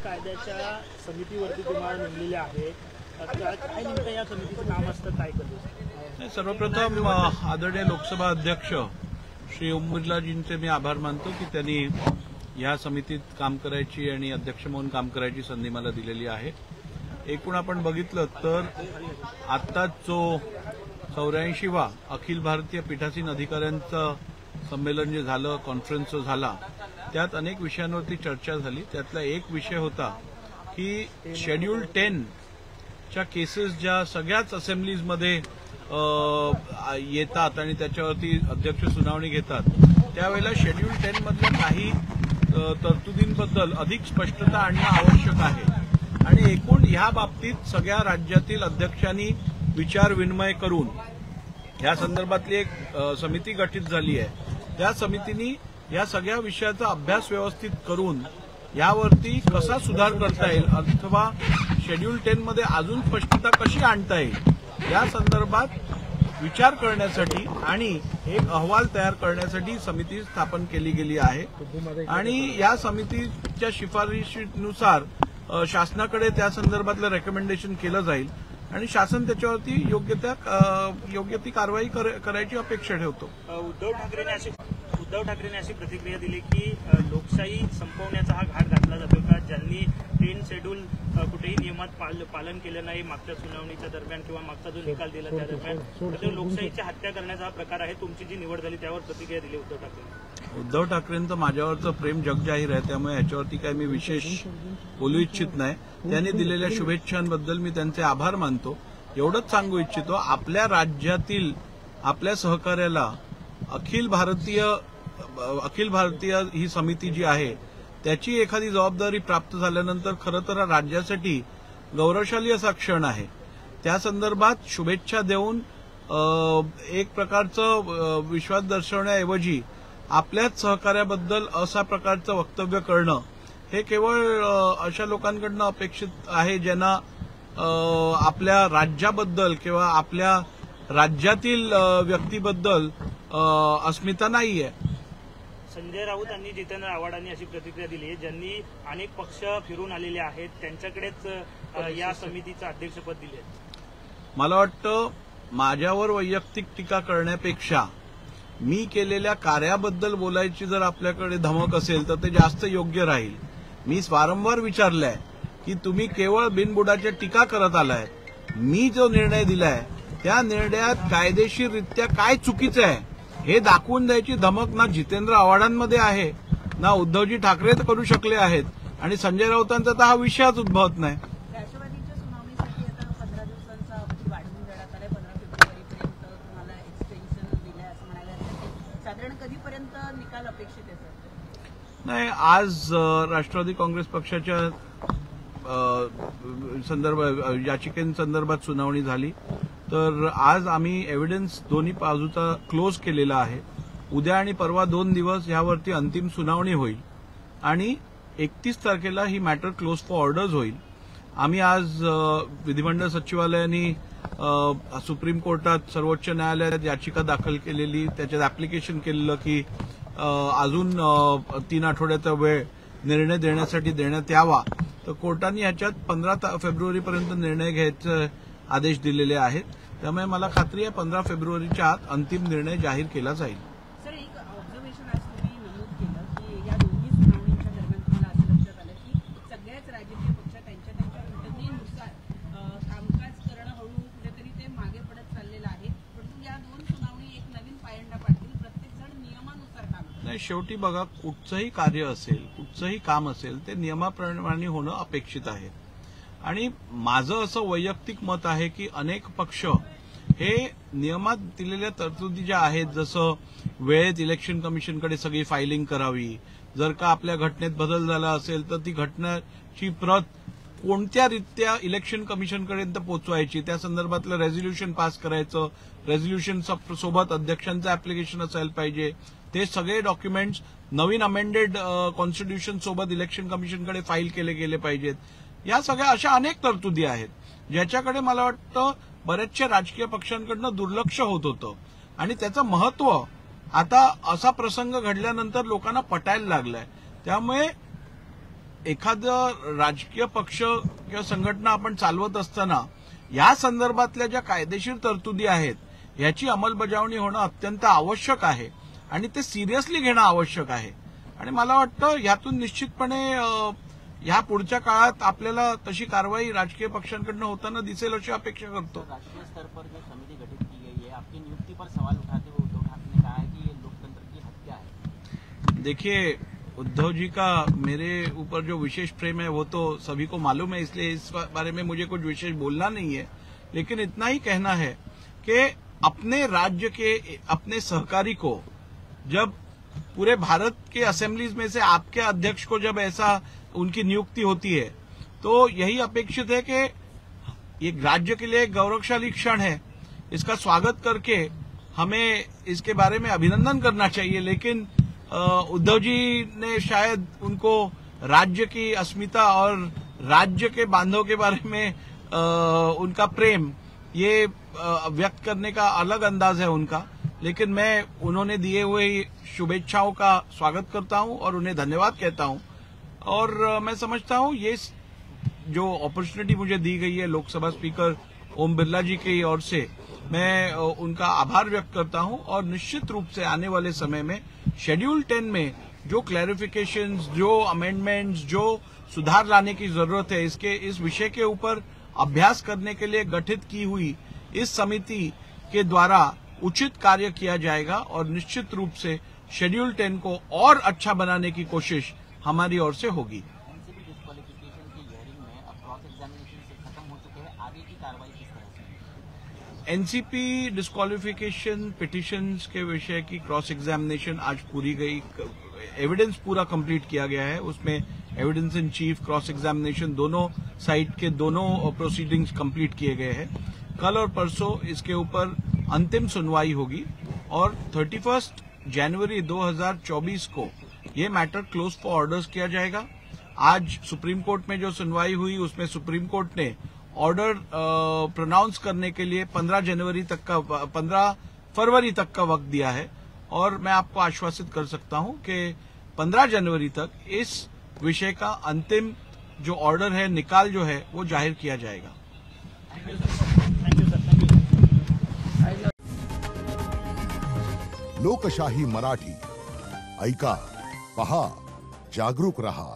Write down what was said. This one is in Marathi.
कायद्याच्या समितीवरती तुम्हाला नेमलेले आहे, काय नेमकं या समितीचं नाम असतं, काय करतो? सर्वप्रथम आदरणीय लोकसभा अध्यक्ष श्री ओम बिर्लाजींचे मी आभार मानतो की त्यांनी या समितीत काम करायची आणि अध्यक्ष म्हणून काम करायची संधी मला दिलेली आहे. एकूण आपण बघितलं तर आत्ताच जो 84वा अखिल भारतीय पीठासीन अधिकाऱ्यांचं संमेलन जे झालं, कॉन्फरन्स जो झाला, त्यात अनेक विषयांवरती चर्चा झाली. त्यातला एक विषय होता की शेड्यूल 10 च्या केसेस ज्या सगळ्याच असेंब्लीजमध्ये येतात आणि त्याच्यावरती अध्यक्ष सुनावणी घेतात, त्यावेळेला शेड्यूल 10 मधल्या काही तरतुदींबद्दल अधिक स्पष्टता आणणं आवश्यक आहे आणि एकूण ह्या बाबतीत सगळ्या राज्यातील अध्यक्षांनी विचार विनिमय करून या संदर्भातली एक समिती गठीत झाली आहे. त्या समितीने या सगळ्या विषयाचा अभ्यास व्यवस्थित करून यावरती कसा सुधार करता येईल अथवा शेड्यूल 10 मध्ये अजून स्पष्टता कशी आणता येईल या संदर्भात विचार करण्यासाठी आणि एक अहवाल तयार करण्यासाठी समिती स्थापन केली गेली आहे आणि या समितीच्या शिफारशीनुसार शासनाकडे त्या संदर्भातलं रेकमेंडेशन केलं जाईल आणि शासन त्याच्यावरती योग्य ती कारवाई करायची अपेक्षा ठेवतो. उद्धव ठाकरेंनी अशी प्रतिक्रिया दिली की लोकशाही संपवण्याचा हा घाट घातला जातो का, ज्यांनी 10 शेड्यूल कुठेही नियमात पालन केलं नाही मागच्या सुनावणीच्या दरम्यान किंवा मागचा जो निकाल दिला त्या दरम्यान, लोकशाहीची हत्या करण्याचा हा प्रकार आहे. तुमची जी निवड झाली त्यावर प्रतिक्रिया दिली उद्धव ठाकरे. उद्धव ठाकरेंचं माझ्यावरचं प्रेम जगजाहीर आहे, त्यामुळे याच्यावरती काही मी विशेष बोलू इच्छित नाही. त्यांनी दिलेल्या शुभेच्छांबद्दल मी त्यांचे आभार मानतो. एवढंच सांगू इच्छितो, आपल्या राज्यातील आपल्या सहकार्याला अखिल भारतीय ही समिती जी आहे त्याची एखादी जबाबदारी प्राप्त झाल्यानंतर खरं तर राज्यासाठी गौरवशाली असा क्षण आहे. त्या संदर्भात शुभेच्छा देऊन एक प्रकारचं विश्वास दर्शवण्याऐवजी आपल्याच सहकार्याबद्दल अशा प्रकारचं वक्तव्य करणं हे केवळ अशा लोकांकडनं अपेक्षित आहे ज्यांना आपल्या राज्याबद्दल किंवा आपल्या राज्यातील व्यक्तीबद्दल अस्मिता नाहीये. संजय राऊत आणि जितेंद्र आव्हाडांनी अशी प्रतिक्रिया दिली, ज्यांनी अनेक पक्ष फिरून आलेले आहेत त्यांच्याकडेच या समितीचं अध्यक्षपद दिले. मला वाटतं माझ्यावर वैयक्तिक टीका करण्यापेक्षा मी केलेल्या कार्याबद्दल बोलायची जर आपल्याकडे धमक असेल तर ते जास्त योग्य राहील. मी वारंवार विचारलंय की तुम्ही केवळ बिनबुडाच्या टीका करत आलाय. मी जो निर्णय दिलाय त्या निर्णयात कायदेशीररित्या काय चुकीचं आहे हे दाखवून द्यायची धमक ना जितेंद्र आव्हाडांमध्ये आहे ना उद्धवजी ठाकरे करू शकले आहेत आणि संजय राऊतांचा तर हा विषयच उद्भवत नाही. राष्ट्रवादीच्या सुनावणीसाठी आता 15 दिवसांचा अवधी वाढवून देण्यात आलाय. 15 फेब्रुवारीपर्यंत तुम्हाला एक्सटेन्शन दिलंय असं म्हणायला हरकत. साधारण कधीपर्यंत निकाल अपेक्षित आहे सर? नाही, आज राष्ट्रवादी काँग्रेस पक्षाच्या याचिकेसंदर्भात सुनावणी झाली तर आज आम्ही एव्हिडन्स दोन्ही बाजूचा क्लोज केलेला आहे. उद्या आणि परवा 2 दिवस यावरती अंतिम सुनावणी होईल आणि 31 तारखेला ही मॅटर क्लोज फॉर ऑर्डर्स होईल. आम्ही आज विधिमंडळ सचिवालयाने सुप्रीम कोर्टात, सर्वोच्च न्यायालयात याचिका दाखल केलेली, त्याच्यात ऍप्लिकेशन केलेलं की अजून 3 आठवड्याचा वेळ निर्णय देण्यासाठी देण्यात यावा. तर कोर्टाने ह्याच्यात 15 फेब्रुवारीपर्यंत निर्णय घ्यायचे आदेश दिलेले आहेत. त्यामुळे मला खात्री आहे 15 फेब्रुवारीच्या आत अंतिम निर्णय जाहीर केला जाईल. सर, एक ऑब्झर्वेशन आज तुम्ही नमूद केलं की या दोन्ही सुनावणीच्या दरम्यान तुम्हाला असं लक्षात आलं की सगळ्याच राजकीय पक्ष त्यांच्या घटनेनुसार कामकाज करणं हळूहळू कुठेतरी ते मागे पडत चाललेलं आहे. परंतु या 2 सुनावणी एक नवीन पायंडा पाडतील. प्रत्येकजण नियमानुसार काम करतो. नाही, शेवटी बघा, कुठचंही कार्य असेल, कुठचंही काम असेल ते नियमाप्रमाणे होणं अपेक्षित आहे आणि माझं असं वैयक्तिक मत आहे की अनेक पक्ष हे नियमात दिलेल्या तरतुदी ज्या आहेत, जसं वेळेत इलेक्शन कमिशनकडे सगळी फायलिंग करावी, जर का आपल्या घटनेत बदल झाला असेल तर ती घटनेची प्रत कोणत्या रित्या इलेक्शन कमिशनकडे पोहोचवायची, त्या संदर्भातलं रेझोल्युशन पास करायचं, रेझोल्युशन सोबत अध्यक्षांचं ऍप्लिकेशन असायला पाहिजे, ते सगळे डॉक्युमेंट्स नवीन अमेंडेड कॉन्स्टिट्यूशन सोबत इलेक्शन कमिशनकडे फाईल केले गेले पाहिजेत. या सगळ्या अशा अनेक तरतुदी आहेत ज्याच्याकडे मला वाटतं बऱ्याचशा राजकीय पक्षांकडनं दुर्लक्ष होत होतं आणि त्याचं महत्व आता असा प्रसंग घडल्यानंतर लोकांना पटायला लागलाय. त्यामुळे एखादं राजकीय पक्ष किंवा संघटना आपण चालवत असताना या संदर्भातल्या ज्या कायदेशीर तरतुदी आहेत याची अंमलबजावणी होणं अत्यंत आवश्यक आहे आणि ते सिरियसली घेणं आवश्यक आहे. आणि मला वाटतं यातून निश्चितपणे ह्या पुढच्या काळात आपल्याला तशी कारवाई राजकीय पक्षांकडनं होताना दिसेल अशी अपेक्षा करतो. राष्ट्रीय स्तर पर जो समिति गठित की गई है, आपकी नियुक्ति पर सवाल उठाते हुए उद्धव ठाकरे ने कहा है कि ये लोकतंत्र की हत्या है. देखिए, उद्धव जी का मेरे ऊपर जो विशेष प्रेम है वो तो सभी को मालूम है, इसलिए इस बारे में मुझे कुछ विशेष बोलना नहीं है. लेकिन इतना ही कहना है कि अपने राज्य के अपने सहकारी को जब पूरे भारत के असेंबलीज में से आपके अध्यक्ष को जब ऐसा उनकी नियुक्ति होती है तो यही अपेक्षित है कि ये राज्य के लिए एक गौरवशाली क्षण है. इसका स्वागत करके हमें इसके बारे में अभिनंदन करना चाहिए. लेकिन उद्धव जी ने शायद उनको राज्य की अस्मिता और राज्य के बांधव के बारे में उनका प्रेम ये व्यक्त करने का अलग अंदाज है उनका. लेकिन मैं उन्होंने दिए हुए शुभेच्छाओं का स्वागत करता हूं और उन्हें धन्यवाद कहता हूं. और मैं समझता हूं ये जो अपॉर्चुनिटी मुझे दी गई है लोकसभा स्पीकर ओम बिरला जी की ओर से, मैं उनका आभार व्यक्त करता हूं. और निश्चित रूप से आने वाले समय में शेड्यूल 10 में जो क्लैरिफिकेशंस, जो अमेंडमेंट्स, जो सुधार लाने की जरूरत है, इस विषय के ऊपर अभ्यास करने के लिए गठित की हुई इस समिति के द्वारा उचित कार्य किया जाएगा. और निश्चित रूप से शेड्यूल 10 को और अच्छा बनाने की कोशिश हमारी ओर से होगी. एनसीपी डिस्क्वालिफिकेशन की हियरिंग में अब क्रॉस एग्जामिनेशन से खत्म हो चुके हैं, आगे की कार्रवाई किस तरह से? एनसीपी डिस्क्वालिफिकेशन पिटिशंस के विषय की क्रॉस एग्जामिनेशन आज पूरी गई. एविडेंस पूरा कंप्लीट किया गया है. उसमें evidence in chief, cross examination, दोनों साइड के दोनों प्रोसीडिंग्स कंप्लीट किए गए हैं. कल और परसों इसके ऊपर अंतिम सुनवाई होगी और 31 जनवरी 2024 को ये मैटर क्लोज फॉर ऑर्डर्स किया जाएगा. आज सुप्रीम कोर्ट में जो सुनवाई हुई उसमें सुप्रीम कोर्ट ने ऑर्डर प्रोनाउंस करने के लिए 15 फरवरी तक का वक्त दिया है. और मैं आपको आश्वासित कर सकता हूं कि 15 जनवरी तक इस विषय का अंतिम जो ऑर्डर है, निकाल जो है, वो जाहिर किया जाएगा. लोकशाही मराठी ऐका, पहा, जागरूक रहा.